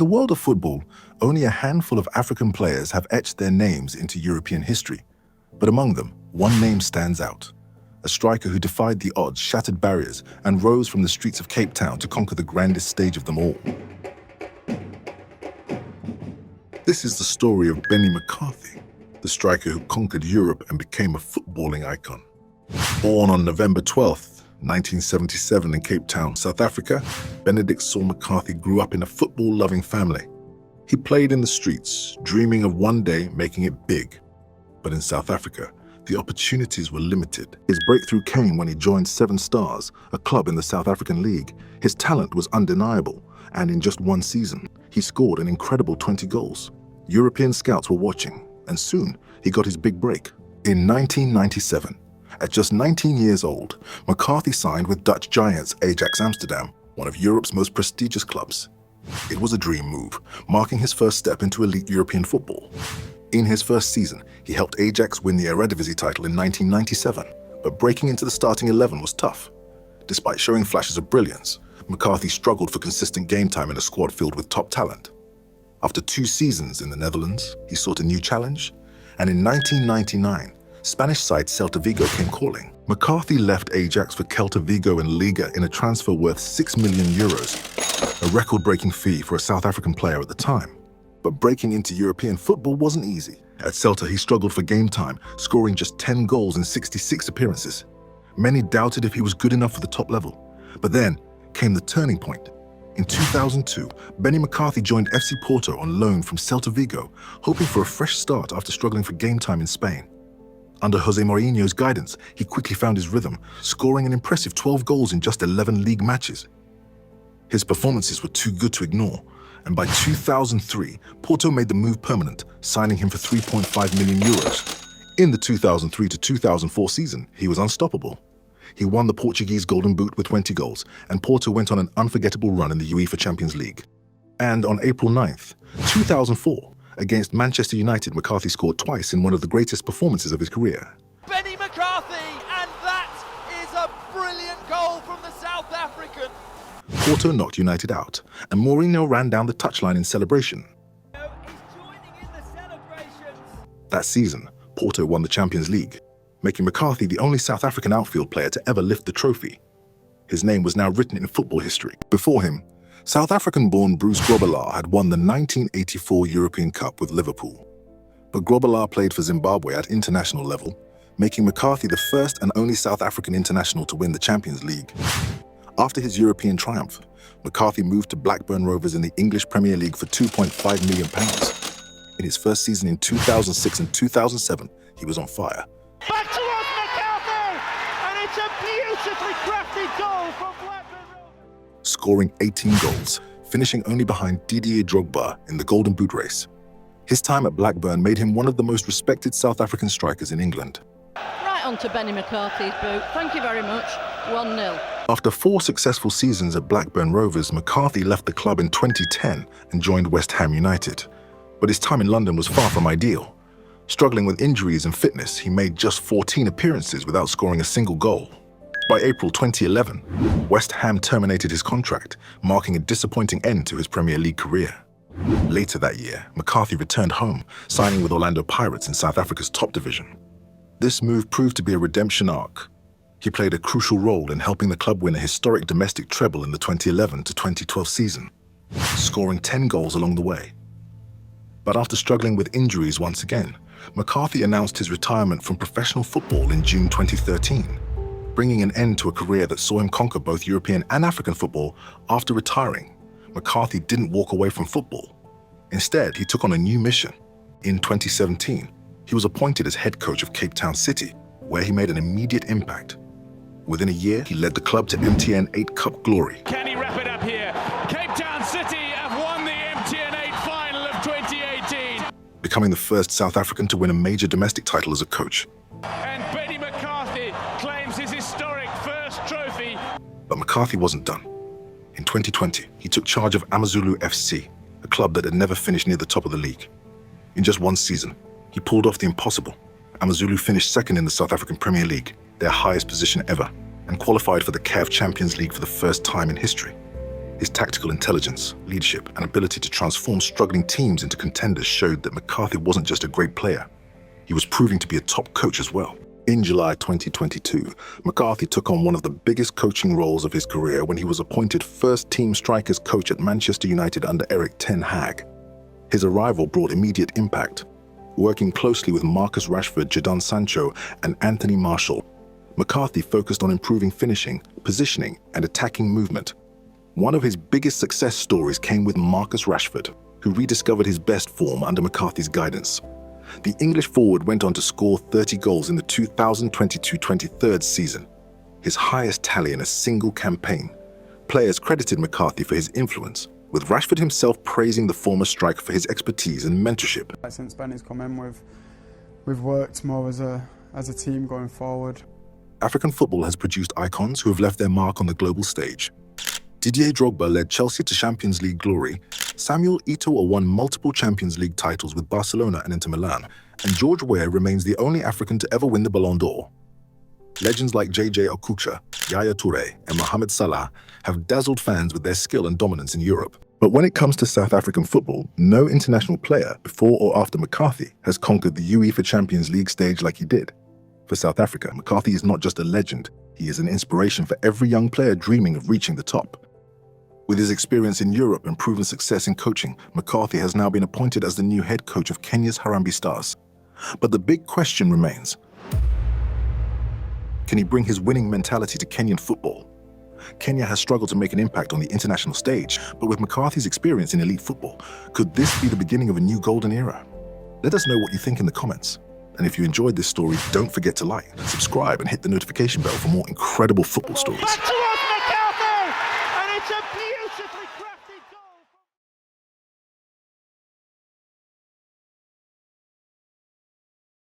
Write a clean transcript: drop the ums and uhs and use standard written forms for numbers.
In the world of football, only a handful of African players have etched their names into European history. But among them, one name stands out. A striker who defied the odds, shattered barriers, and rose from the streets of Cape Town to conquer the grandest stage of them all. This is the story of Benni McCarthy, the striker who conquered Europe and became a footballing icon. Born on November 12th, 1977 in Cape Town, South Africa, Benedict Saul McCarthy grew up in a football-loving family. He played in the streets, dreaming of one day making it big. But in South Africa, the opportunities were limited. His breakthrough came when he joined 7 Stars, a club in the South African League. His talent was undeniable, and in just one season, he scored an incredible 20 goals. European scouts were watching, and soon he got his big break. In 1997, at just 19 years old, McCarthy signed with Dutch giants Ajax Amsterdam, one of Europe's most prestigious clubs. It was a dream move, marking his first step into elite European football. In his first season, he helped Ajax win the Eredivisie title in 1997, but breaking into the starting 11 was tough. Despite showing flashes of brilliance, McCarthy struggled for consistent game time in a squad filled with top talent. After 2 seasons in the Netherlands, he sought a new challenge, and in 1999, Spanish side Celta Vigo came calling. McCarthy left Ajax for Celta Vigo in Liga in a transfer worth €6 million, a record-breaking fee for a South African player at the time. But breaking into European football wasn't easy. At Celta, he struggled for game time, scoring just 10 goals in 66 appearances. Many doubted if he was good enough for the top level. But then came the turning point. In 2002, Benni McCarthy joined FC Porto on loan from Celta Vigo, hoping for a fresh start after struggling for game time in Spain. Under Jose Mourinho's guidance, he quickly found his rhythm, scoring an impressive 12 goals in just 11 league matches. His performances were too good to ignore, and by 2003, Porto made the move permanent, signing him for €3.5 million. In the 2003 to 2004 season, he was unstoppable. He won the Portuguese Golden Boot with 20 goals, and Porto went on an unforgettable run in the UEFA Champions League. And on April 9th, 2004, against Manchester United, McCarthy scored twice in one of the greatest performances of his career. Benni McCarthy, and that is a brilliant goal from the South African. Porto knocked United out, and Mourinho ran down the touchline in celebration. He's joining in the celebrations. That season, Porto won the Champions League, making McCarthy the only South African outfield player to ever lift the trophy. His name was now written in football history. Before him, South African-born Bruce Grobbelaar had won the 1984 European Cup with Liverpool. But Grobbelaar played for Zimbabwe at international level, making McCarthy the first and only South African international to win the Champions League. After his European triumph, McCarthy moved to Blackburn Rovers in the English Premier League for £2.5 million. In his first season in 2006 and 2007, he was on fire. Back towards McCarthy, and it's a beautifully crafted goal from Blackburn Rovers. Scoring 18 goals, finishing only behind Didier Drogba in the Golden Boot race. His time at Blackburn made him one of the most respected South African strikers in England. Right on to Benni McCarthy's boot. Thank you very much. 1-0. After 4 successful seasons at Blackburn Rovers, McCarthy left the club in 2010 and joined West Ham United. But his time in London was far from ideal. Struggling with injuries and fitness, he made just 14 appearances without scoring a single goal. By April 2011, West Ham terminated his contract, marking a disappointing end to his Premier League career. Later that year, McCarthy returned home, signing with Orlando Pirates in South Africa's top division. This move proved to be a redemption arc. He played a crucial role in helping the club win a historic domestic treble in the 2011 to 2012 season, scoring 10 goals along the way. But after struggling with injuries once again, McCarthy announced his retirement from professional football in June 2013, bringing an end to a career that saw him conquer both European and African football. After retiring, McCarthy didn't walk away from football. Instead, he took on a new mission. In 2017, he was appointed as head coach of Cape Town City, where he made an immediate impact. Within a year, he led the club to MTN 8 Cup glory. Can he wrap it up here? Cape Town City have won the MTN 8 final of 2018. Becoming the first South African to win a major domestic title as a coach. And Benni McCarthy claims his historic first trophy. But McCarthy wasn't done. In 2020, he took charge of Amazulu FC, a club that had never finished near the top of the league. In just one season, he pulled off the impossible. Amazulu finished second in the South African Premier League, their highest position ever, and qualified for the CAF Champions League for the first time in history. His tactical intelligence, leadership, and ability to transform struggling teams into contenders showed that McCarthy wasn't just a great player. He was proving to be a top coach as well. In July 2022, McCarthy took on one of the biggest coaching roles of his career when he was appointed first-team strikers coach at Manchester United under Erik ten Hag. His arrival brought immediate impact. Working closely with Marcus Rashford, Jadon Sancho, and Anthony Martial, McCarthy focused on improving finishing, positioning, and attacking movement. One of his biggest success stories came with Marcus Rashford, who rediscovered his best form under McCarthy's guidance. The English forward went on to score 30 goals in the 2022-23 season, his highest tally in a single campaign. Players credited McCarthy for his influence, with Rashford himself praising the former striker for his expertise and mentorship. Since Benny's come in, we've worked more as a team going forward. African football has produced icons who have left their mark on the global stage. Didier Drogba led Chelsea to Champions League glory, Samuel Eto'o won multiple Champions League titles with Barcelona and Inter Milan, and George Weah remains the only African to ever win the Ballon d'Or. Legends like JJ Okocha, Yaya Toure, and Mohamed Salah have dazzled fans with their skill and dominance in Europe. But when it comes to South African football, no international player, before or after McCarthy, has conquered the UEFA Champions League stage like he did. For South Africa, McCarthy is not just a legend, he is an inspiration for every young player dreaming of reaching the top. With his experience in Europe and proven success in coaching, McCarthy has now been appointed as the new head coach of Kenya's Harambee Stars. But the big question remains: can he bring his winning mentality to Kenyan football? Kenya has struggled to make an impact on the international stage, but with McCarthy's experience in elite football, could this be the beginning of a new golden era? Let us know what you think in the comments. And if you enjoyed this story, don't forget to like, subscribe, and hit the notification bell for more incredible football stories.